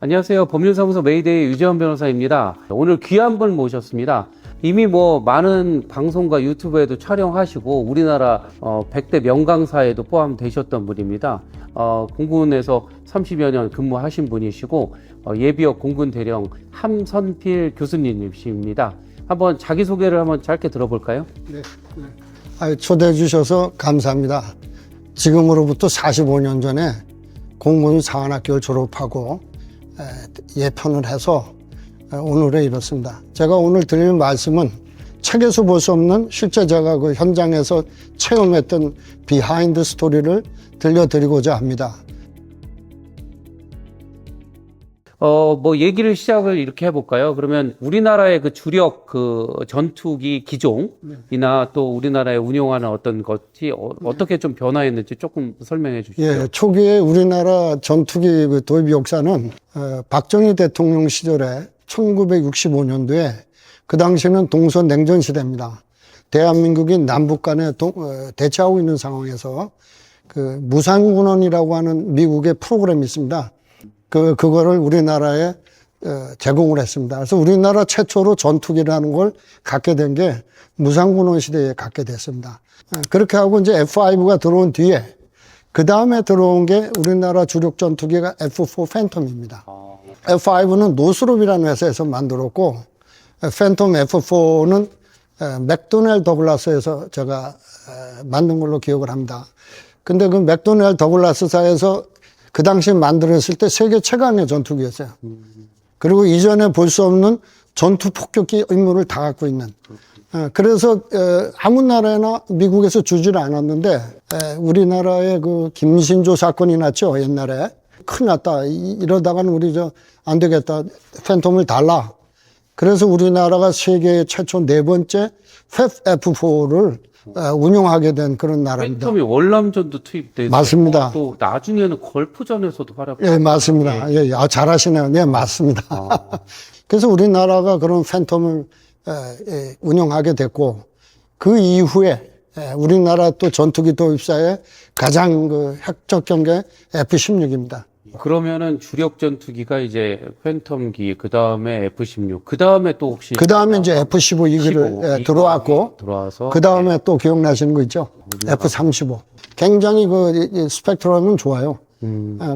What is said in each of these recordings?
안녕하세요. 법률사무소 메이데이 유재원 변호사입니다. 오늘 귀한 분 모셨습니다. 이미 많은 방송과 유튜브에도 촬영하시고 우리나라 100대 명강사에도 포함되셨던 분입니다. 공군에서 30여 년 근무하신 분이시고 예비역 공군 대령 함선필 교수님이십니다. 한번 자기소개를 한번 짧게 들어볼까요? 네. 초대해 주셔서 감사합니다. 지금으로부터 45년 전에 공군 사관학교를 졸업하고 예편을 해서 오늘에 이렇습니다. 제가 오늘 드릴 말씀은 책에서 볼 수 없는 실제 제가 그 현장에서 체험했던 비하인드 스토리를 들려드리고자 합니다. 얘기를 시작을 이렇게 해볼까요? 그러면 우리나라의 그 주력 그 전투기 기종이나 또 우리나라에 운용하는 어떤 것이 어떻게 좀 변화했는지 조금 설명해 주시죠. 예, 초기에 우리나라 전투기 그 도입 역사는 박정희 대통령 시절에 1965년도에 그 당시는 동서 냉전 시대입니다. 대한민국이 남북 간에 대치하고 있는 상황에서 그 무상군원이라고 하는 미국의 프로그램이 있습니다. 그거를 우리나라에 제공을 했습니다. 그래서 우리나라 최초로 전투기라는 걸 갖게 된 게 무상군원 시대에 갖게 됐습니다. 그렇게 하고 이제 F5가 들어온 뒤에 그 다음에 들어온 게 우리나라 주력 전투기가 F4 팬텀입니다. F5는 노스롭이라는 회사에서 만들었고 팬텀 F4는 맥도넬 더글라스에서 제가 만든 걸로 기억을 합니다. 근데 그 맥도넬 더글라스사에서 그 당시에 만들었을 때 세계 최강의 전투기였어요. 그리고 이전에 볼 수 없는 전투 폭격기 임무를 다 갖고 있는. 그래서 아무 나라나 미국에서 주지를 않았는데 우리나라에 그 김신조 사건이 났죠. 옛날에. 큰일 났다. 이러다가는 우리 안 되겠다. 팬텀을 달라. 그래서 우리나라가 세계 최초 4번째 F4를 운용하게 된 그런 나라입니다. 팬텀이 월남전도 투입돼 있어요. 맞습니다. 또 나중에는 걸프전에서도 활약. 예, 맞습니다. 예, 잘하시네요. 네, 맞습니다. 그래서 우리나라가 그런 팬텀을 운영하게 됐고 그 이후에 우리나라 또 전투기 도입사의 가장 그 획적한 게 F-16입니다. 그러면은 주력 전투기가 이제 팬텀기, 그 다음에 F-16, 그 다음에 또 혹시 그 다음에 이제 F-15 이거를 들어왔고, 들어와서 그 다음에 또 기억나시는 거 있죠? F-35. 굉장히 그 스펙트럼은 좋아요.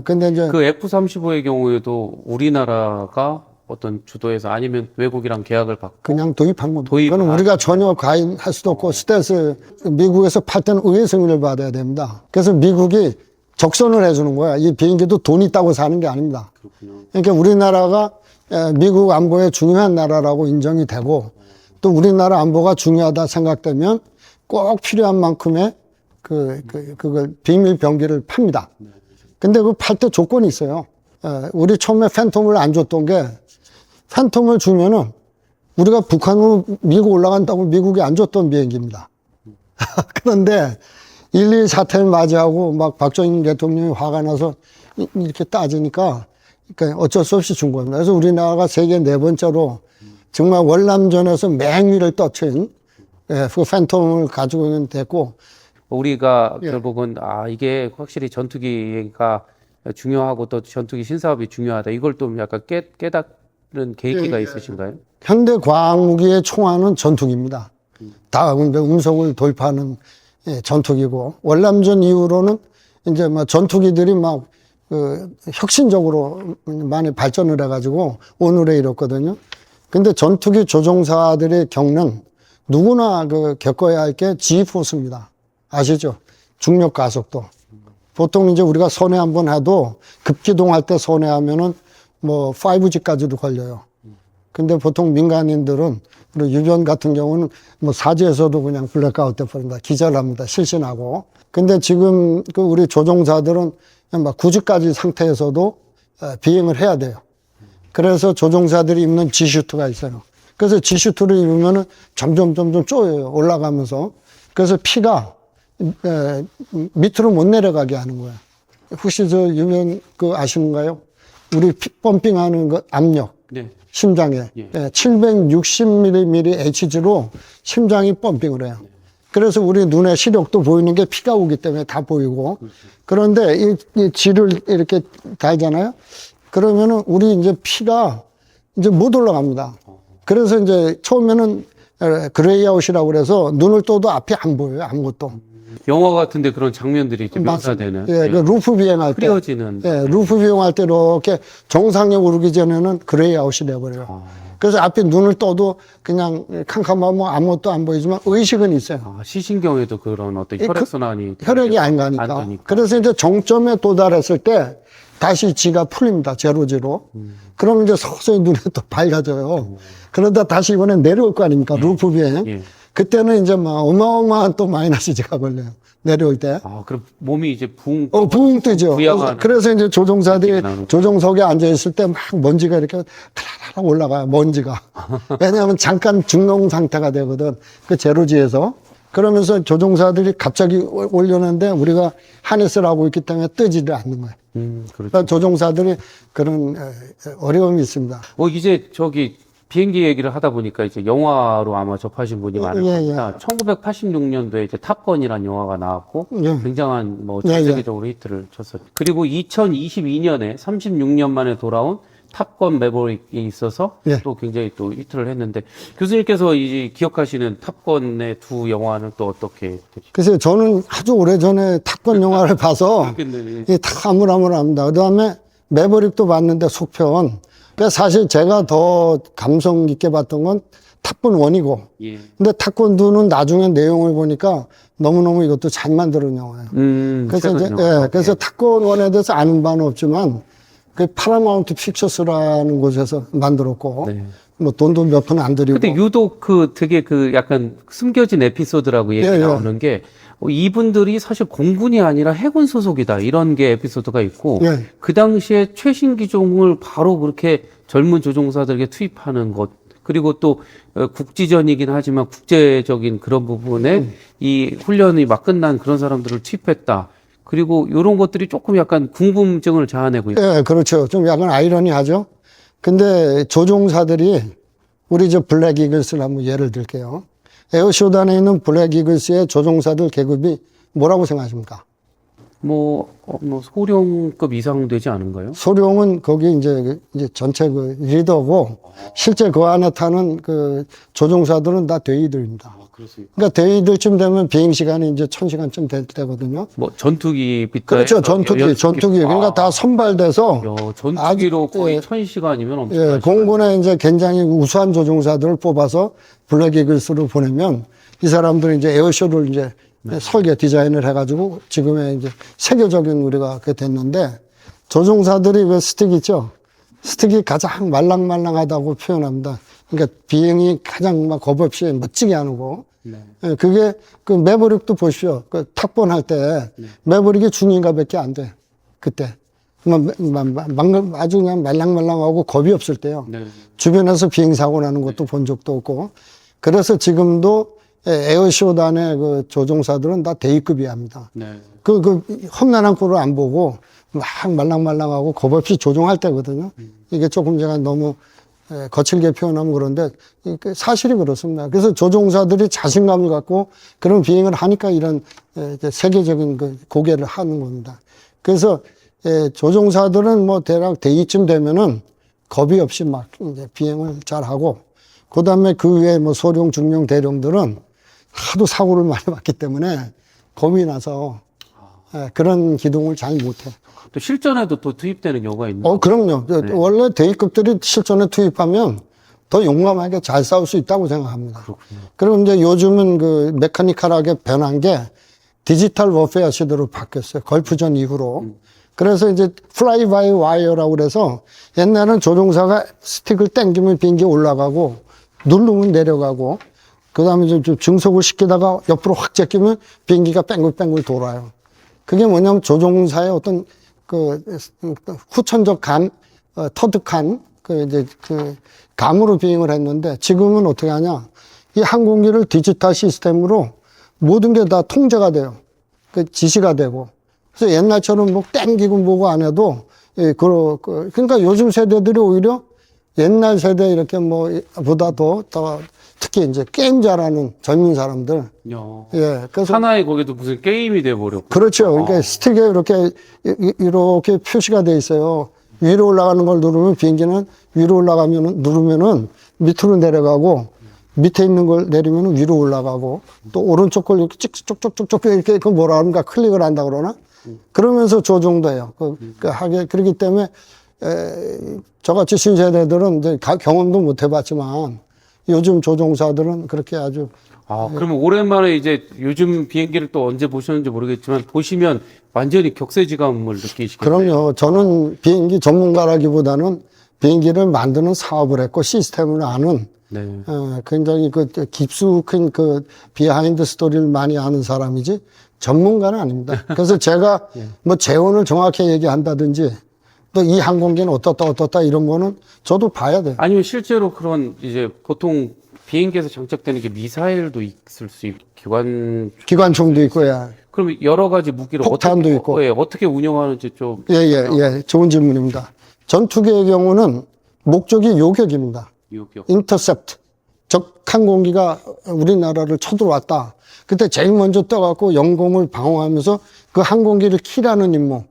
근데 이제 그 F-35의 경우에도 우리나라가 어떤 주도해서 아니면 외국이랑 계약을 받고 그냥 도입한 겁니다. 그건 우리가 전혀 가인할 수도 없고, 스텔스 미국에서 팔 때는 의회 승인을 받아야 됩니다. 그래서 미국이 적선을 해주는 거야. 이 비행기도 돈 있다고 사는 게 아닙니다. 그렇군요. 그러니까 우리나라가 미국 안보에 중요한 나라라고 인정이 되고 또 우리나라 안보가 중요하다 생각되면 꼭 필요한 만큼의 그걸 비밀 병기를 팝니다. 근데 그 팔 때 조건이 있어요. 우리 처음에 팬텀을 안 줬던 게 팬텀을 주면은 우리가 북한으로 밀고 올라간다고 미국이 안 줬던 비행기입니다. 그런데 1.2 사태를 맞이하고 막 박정희 대통령이 화가 나서 이렇게 따지니까 그러니까 어쩔 수 없이 준 겁니다. 그래서 우리나라가 세계 4번째로 정말 월남전에서 맹위를 떨친 그 팬텀을 가지고 됐고 우리가 결국은 이게 확실히 전투기가 중요하고 또 전투기 신사업이 중요하다. 이걸 또 약간 깨닫는 계기가 있으신가요? 현대 과학무기의 총알은 전투기입니다. 다 음속을 도입하는 전투기고 월남전 이후로는 이제 전투기들이 혁신적으로 많이 발전을 해가지고 오늘에 이렇거든요. 근데 전투기 조종사들의 경는 누구나 겪어야 할 게 G포스입니다. 아시죠? 중력 가속도. 보통 이제 우리가 선회 한번 해도 급기동할 때 선회하면은 5G까지도 걸려요. 근데 보통 민간인들은 그리고 유전 같은 경우는 사지에서도 그냥 블랙아웃 돼버립니다. 기절합니다. 실신하고. 근데 지금 우리 조종사들은 9G까지 상태에서도 비행을 해야 돼요. 그래서 조종사들이 입는 G슈트가 있어요. 그래서 G슈트를 입으면은 점점 쪼여요. 올라가면서. 그래서 피가 밑으로 못 내려가게 하는 거예요. 혹시 유명 아시는가요? 우리 피 펌핑하는 압력. 네. 심장에 760mm HG로 심장이 펌핑을 해요. 그래서 우리 눈에 시력도 보이는 게 피가 오기 때문에 다 보이고. 그런데 이 G를 이렇게 달잖아요. 그러면은 우리 이제 피가 이제 못 올라갑니다. 그래서 이제 처음에는 그레이아웃이라고 그래서 눈을 떠도 앞이 안 보여요. 아무것도. 영화 같은데 그런 장면들이 이제 묘사되는. 예, 그 루프 비행할 때. 흐려지는. 예, 루프 비행할 때 이렇게 정상에 오르기 전에는 그레이아웃이 돼버려요. 그래서 앞에 눈을 떠도 그냥 캄캄하면 아무것도 안 보이지만 의식은 있어요. 시신경에도 그런 어떤 혈액순환이. 혈액이 안 가니까. 그래서 이제 정점에 도달했을 때 다시 지가 풀립니다. 제로지로. 그럼 이제 서서히 눈에 또 밝아져요. 그러다 다시 이번엔 내려올 거 아닙니까? 루프 비행. 예. 그때는 이제 막 어마어마한 또 마이너스 지가 걸려요. 내려올 때. 그럼 몸이 이제 붕. 붕 뜨죠. 부양하는. 그래서 이제 조종사들이 나는. 조종석에 앉아있을 때 막 먼지가 이렇게 타라라라 올라가요. 먼지가. 왜냐하면 잠깐 중농 상태가 되거든. 그 제로지에서. 그러면서 조종사들이 갑자기 올려놓는데 우리가 하네스를 하고 있기 때문에 뜨지를 않는 거예요. 그렇죠. 그러니까 조종사들이 그런 어려움이 있습니다. 이제 저기 비행기 얘기를 하다 보니까 이제 영화로 아마 접하신 분이 많을 예, 겁니다. 1986년도에 이제 탑건이라는 영화가 나왔고 예. 굉장한 뭐 예, 전 예. 세계적으로 히트를 쳤었죠. 그리고 2022년에 36년 만에 돌아온 탑건 매버릭이 있어서 예. 또 굉장히 또 히트를 했는데 교수님께서 이 기억하시는 탑건의 두 영화는 또 어떻게 그래서 저는 아주 오래전에 탑건 영화를 봐서 되시나요? 다 아무랍니다. 그 다음에 매버릭도 봤는데 속편. 그러니까 사실 제가 더 감성 깊게 봤던 건 탑건 1이고. 예. 근데 탑건 2는 나중에 내용을 보니까 너무너무 이것도 잘 만드는 영화예요. 그래서 이제, 그래서 탑건 1에 대해서 아는 바는 없지만 그 파라마운트 픽처스라는 곳에서 만들었고. 네. 뭐 돈도 몇 푼 안 들이고. 근데 유독 되게 약간 숨겨진 에피소드라고 얘기 예, 예. 나오는 게 이분들이 사실 공군이 아니라 해군 소속이다 이런 게 에피소드가 있고 예. 그 당시에 최신 기종을 바로 그렇게 젊은 조종사들에게 투입하는 것 그리고 또 국지전이긴 하지만 국제적인 그런 부분에 이 훈련이 막 끝난 그런 사람들을 투입했다. 그리고 이런 것들이 조금 약간 궁금증을 자아내고 있다. 예, 그렇죠. 좀 약간 아이러니하죠. 근데 조종사들이 우리 저 블랙 이글스를 한번 예를 들게요. 에어쇼단에 있는 블랙 이글스의 조종사들 계급이 뭐라고 생각하십니까? 뭐 소령급 이상 되지 않은가요? 소령은 거기 이제 전체 그 리더고 실제 그 안에 타는 그 조종사들은 다 대위들입니다. 그렇습니까? 그러니까 대위들쯤 되면 비행 시간이 이제 1000시간쯤 되거든요. 뭐 전투기 빗대 그렇죠. 전투기. 그러니까 다 선발돼서 전투기로 아주, 거의 예. 1000시간이면 엄청 예, 공군에 이제 굉장히 우수한 조종사들을 뽑아서 블랙 이글스로 보내면 이 사람들은 이제 에어쇼를 이제 설계 디자인을 해가지고 지금의 이제 세계적인 우리가 그게 됐는데 조종사들이 그 스틱 있죠? 스틱이 가장 말랑말랑하다고 표현합니다. 그러니까 비행이 가장 막 겁 없이 멋지게 하는 거. 네. 예, 그게 그 매버릭도 보십시오. 그 탑번 할 때 매버릭이 중인가밖에 안 돼. 그때. 아주 그냥 말랑말랑하고 겁이 없을 때요. 네. 주변에서 비행사고 나는 것도 본 적도 없고. 그래서 지금도 에어쇼단의 그 조종사들은 다 대위급이야 합니다. 네. 험난한 꼴을 안 보고 막 말랑말랑하고 겁 없이 조종할 때거든요. 이게 조금 제가 너무 거칠게 표현하면 그런데 사실이 그렇습니다. 그래서 조종사들이 자신감을 갖고 그런 비행을 하니까 이런 세계적인 그 고개를 하는 겁니다. 그래서 조종사들은 뭐 대략 대위쯤 되면은 겁이 없이 막 이제 비행을 잘 하고 그 다음에 그 외에 뭐 소령, 중령, 대령들은 하도 사고를 많이 봤기 때문에 겁이 나서 그런 기동을 잘 못해. 또 실전에도 또 투입되는 경우가 있는. 그럼요. 원래 대위급들이 실전에 투입하면 더 용감하게 잘 싸울 수 있다고 생각합니다. 그렇군요. 그리고 이제 요즘은 그 메카니컬하게 변한 게 디지털 워페어 시대로 바뀌었어요. 걸프전 이후로. 그래서 이제 플라이 바이 와이어라고 그래서 옛날에는 조종사가 스틱을 당기면 비행기 올라가고 누르면 내려가고 그 다음에 좀 증속을 시키다가 옆으로 확 제끼면 비행기가 뺑글뺑글 돌아요. 그게 뭐냐면 조종사의 어떤 그 후천적 감, 터득한 그 감으로 비행을 했는데 지금은 어떻게 하냐. 이 항공기를 디지털 시스템으로 모든 게 다 통제가 돼요. 그 지시가 되고. 그래서 옛날처럼 뭐 땡기고 뭐고 안 해도, 그러니까 요즘 세대들이 오히려 옛날 세대 이렇게 보다 더 특히 이제 게임 잘하는 젊은 사람들. 예. 그래서. 하나의 거기도 무슨 게임이 돼버렸고. 그렇죠. 그러니까 스틱에 이렇게 표시가 돼 있어요. 위로 올라가는 걸 누르면 비행기는 위로 올라가면은 누르면은 밑으로 내려가고 밑에 있는 걸 내리면 위로 올라가고 또 오른쪽 걸 이렇게 쭉쭉쭉쭉 이렇게 그 뭐라 그런가 클릭을 한다 그러나 그러면서 조종돼요. 하게 그렇기 때문에 저같이 신세대들은 이제 경험도 못 해봤지만 요즘 조종사들은 그렇게 아주 그러면 오랜만에 이제 요즘 비행기를 또 언제 보셨는지 모르겠지만 보시면 완전히 격세지감을 느끼시겠네요. 그럼요. 저는 비행기 전문가라기보다는 비행기를 만드는 사업을 했고 시스템을 아는 네. 굉장히 그 깊숙한 그 비하인드 스토리를 많이 아는 사람이지 전문가는 아닙니다. 그래서 제가 뭐 재원을 정확히 얘기한다든지 또 이 항공기는 어떻다 이런 거는 저도 봐야 돼요. 아니면 실제로 그런 이제 보통 비행기에서 장착되는 게 미사일도 있을 수 있고 기관총도 있고, 예. 그럼 여러 가지 무기를 폭탄도 어떻게, 있고. 어떻게 운영하는지 좀 예. 좋은 질문입니다. 전투기의 경우는 목적이 요격입니다. 요격. 인터셉트. 적 항공기가 우리나라를 쳐들어왔다. 그때 제일 먼저 떠갖고 영공을 방어하면서 그 항공기를 킬하는 임무.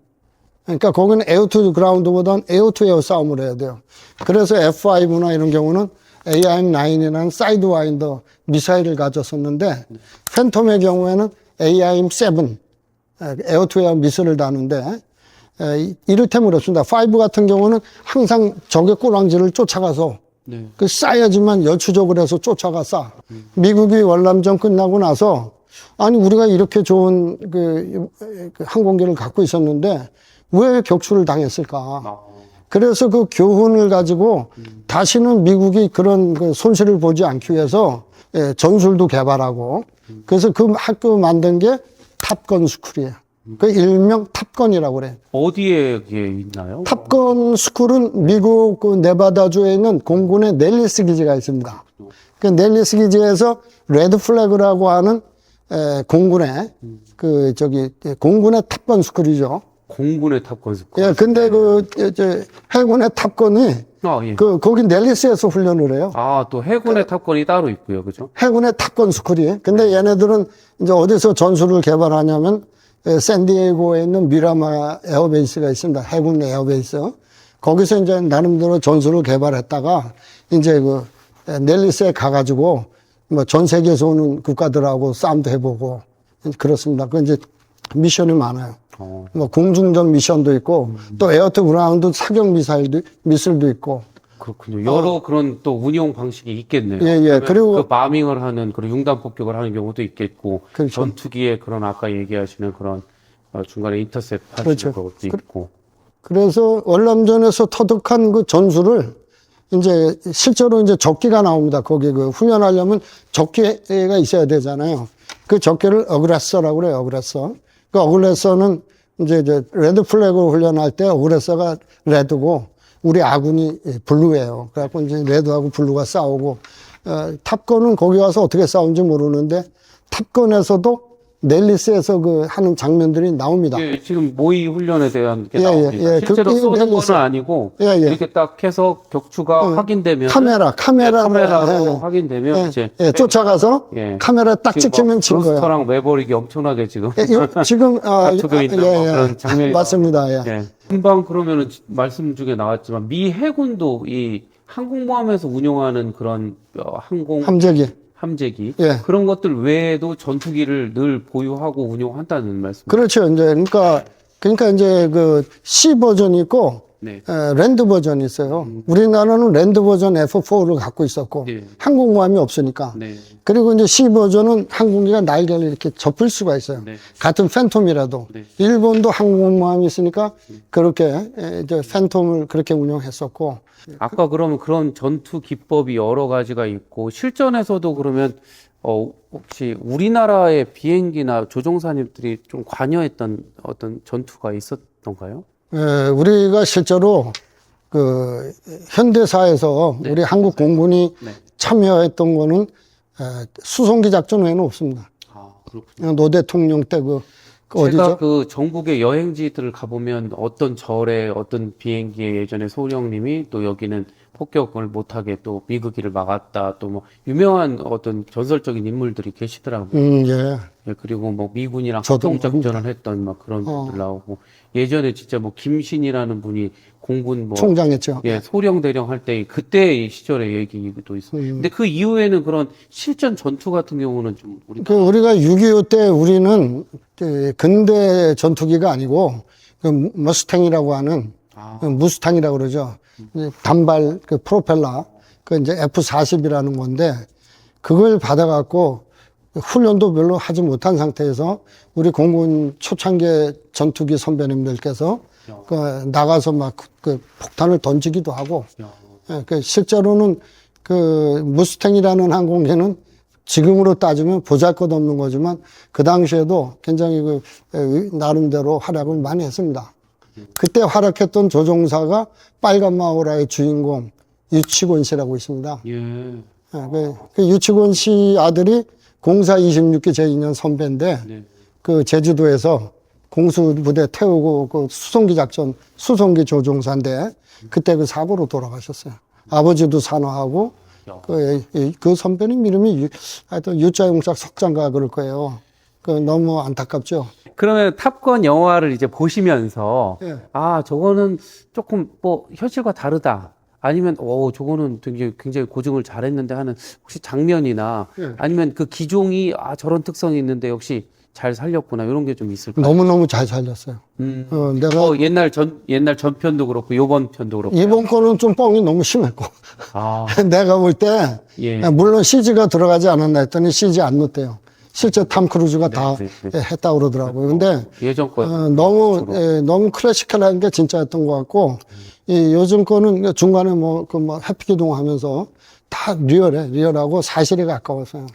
그러니까 거기는 에어 투 그라운드보다는 에어 투 에어 싸움을 해야 돼요. 그래서 F5나 이런 경우는 AIM-9이라는 사이드와인더 미사일을 가졌었는데 팬텀의 경우에는 AIM-7 에어 투 에어 미사일을 다는데 이를테면 그렇습니다. 5 같은 경우는 항상 적의 꼬랑지를 쫓아가서 네. 그 싸야지만 여추적을 해서 쫓아가 싸. 미국이 월남전 끝나고 나서 아니 우리가 이렇게 좋은 그 항공기를 갖고 있었는데 왜 격추를 당했을까? 그래서 그 교훈을 가지고 다시는 미국이 그런 그 손실을 보지 않기 위해서 전술도 개발하고 그래서 그 학교 만든 게 탑건 스쿨이에요. 그 일명 탑건이라고 그래요. 어디에 있나요? 탑건 스쿨은 미국 그 네바다주에 있는 공군의 넬리스 기지가 있습니다. 그 넬리스 기지에서 레드 플래그라고 하는 공군의 공군의 탑건 스쿨이죠. 공군의 탑건 스쿨. 예, 근데 해군의 탑건이 예. 거기 넬리스에서 훈련을 해요. 또 해군의 탑건이 따로 있고요. 그죠? 해군의 탑건 스쿨이. 근데 얘네들은 이제 어디서 전술을 개발하냐면 샌디에이고에 있는 미라마 에어베이스가 있습니다. 해군 에어베이스. 거기서 이제 나름대로 전술을 개발했다가 이제 그 넬리스에 가가지고 뭐 전 세계에서 오는 국가들하고 싸움도 해보고 그렇습니다. 그 이제 미션이 많아요. 뭐 공중전 미션도 있고 또 에어투 그라운드 사격 미술도 있고. 그렇군요. 여러 그런 또 운용 방식이 있겠네요. 예. 그리고 그 마밍을 하는 그런 융단 폭격을 하는 경우도 있겠고, 그렇죠. 전투기에 그런 아까 얘기하시는 그런 중간에 인터셉트 하시는 그렇죠. 것도 있고. 그래서 월남전에서 터득한 그 전술을 이제 실제로 이제 적기가 나옵니다. 거기 그 훈련하려면 적기가 있어야 되잖아요. 그 적기를 어그레서라고 그래요. 어그레서. 그 어그레서는 이제 레드 플래그로 훈련할 때 어그레서가 레드고 우리 아군이 블루예요. 그래갖고 이제 레드하고 블루가 싸우고 탑건은 거기 가서 어떻게 싸운지 모르는데 탑건에서도 넬리스에서 그 하는 장면들이 나옵니다. 예, 지금 모의 훈련에 대한 게 예, 나옵니다. 예. 실제로 쏘는 넬리스. 건 아니고 예. 이렇게 딱 해서 격추가 확인되면 카메라로 확인되면 이제 쫓아가서 카메라 딱 찍히면 진 거예요. 로스터랑 매버릭이 엄청나게 지금 지금 다투고 있는 그런 장면이 맞습니다. 예. 금방 그러면은 말씀 중에 나왔지만 미 해군도 이 항공모함에서 운용하는 그런 항공 함재기 예. 그런 것들 외에도 전투기를 늘 보유하고 운용한다는 말씀. 그렇죠. 이제 그러니까 이제 그 C 버전이 있고 네. 랜드 버전이 있어요. 우리나라는 랜드 버전 F4를 갖고 있었고 네. 항공모함이 없으니까. 네. 그리고 이제 C 버전은 항공기가 날개를 이렇게 접을 수가 있어요. 네. 같은 팬텀이라도. 네. 일본도 항공모함이 있으니까 그렇게 이제 팬텀을 그렇게 운용했었고. 아까 그러면 그런 전투 기법이 여러 가지가 있고 실전에서도 그러면 혹시 우리나라의 비행기나 조종사님들이 좀 관여했던 어떤 전투가 있었던가요? 우리가 실제로 그 현대사에서 우리 한국 공군이 참여했던 거는 수송기 작전 외에는 없습니다. 그렇군요. 노 대통령 때 제가 어디죠? 그 전국의 여행지들을 가보면 어떤 절에 어떤 비행기에 예전에 소령님이 또 여기는 폭격을 못하게 또 미국기를 막았다 또 뭐 유명한 어떤 전설적인 인물들이 계시더라고요. 예. 예, 그리고 뭐 미군이랑 저도 합동작전을 했던 막 그런 분들 나오고 예전에 진짜 뭐 김신이라는 분이 공군 뭐 총장했죠. 예, 소령 대령 할 때 그때 시절의 얘기도 있어요. 근데 그 이후에는 그런 실전 전투 같은 경우는 좀 우리가 6.25 때 우리는 그 근대 전투기가 아니고 그 머스탱이라고 하는 그 무스탕이라고 그러죠. 단발 그 프로펠러 그 이제 F-40이라는 건데 그걸 받아갖고 훈련도 별로 하지 못한 상태에서 우리 공군 초창기 전투기 선배님들께서 그 나가서 막 그 폭탄을 던지기도 하고 예, 그 실제로는 그 무스탱이라는 항공기는 지금으로 따지면 보잘것없는 거지만 그 당시에도 굉장히 그 나름대로 활약을 많이 했습니다. 그때 활약했던 조종사가 빨간 마호라의 주인공 유치곤 씨라고 있습니다. 예. 그 유치곤 씨 아들이 공사 26기 제2년 선배인데 네. 그 제주도에서 공수부대 태우고 그 수송기 작전 수송기 조종사인데 그때 그 사고로 돌아가셨어요. 아버지도 산화하고 그 선배님 이름이 하여튼 유자용작 석장가 그럴 거예요. 그 너무 안타깝죠. 그러면 탑건 영화를 이제 보시면서 예. 아 저거는 조금 뭐 현실과 다르다. 아니면 저거는 굉장히 고증을 잘했는데 하는 혹시 장면이나 예. 아니면 그 기종이 저런 특성이 있는데 역시 잘 살렸구나 이런 게 좀 있을까요? 너무너무 잘 살렸어요. 내가 옛날 전편도 그렇고 요번 편도 그렇고 이번 거는 좀 뻥이 너무 심했고 내가 볼 때 예. 물론 CG가 들어가지 않았나 했더니 CG 안 넣었대요. 실제 탐 크루즈가 다 했다고 그러더라고요. 근데 예전 거 너무 클래시컬한 게 진짜였던 것 같고 이 요즘 거는 중간에 뭐 해피기동 하면서 다 리얼하고 사실에 가까웠어요.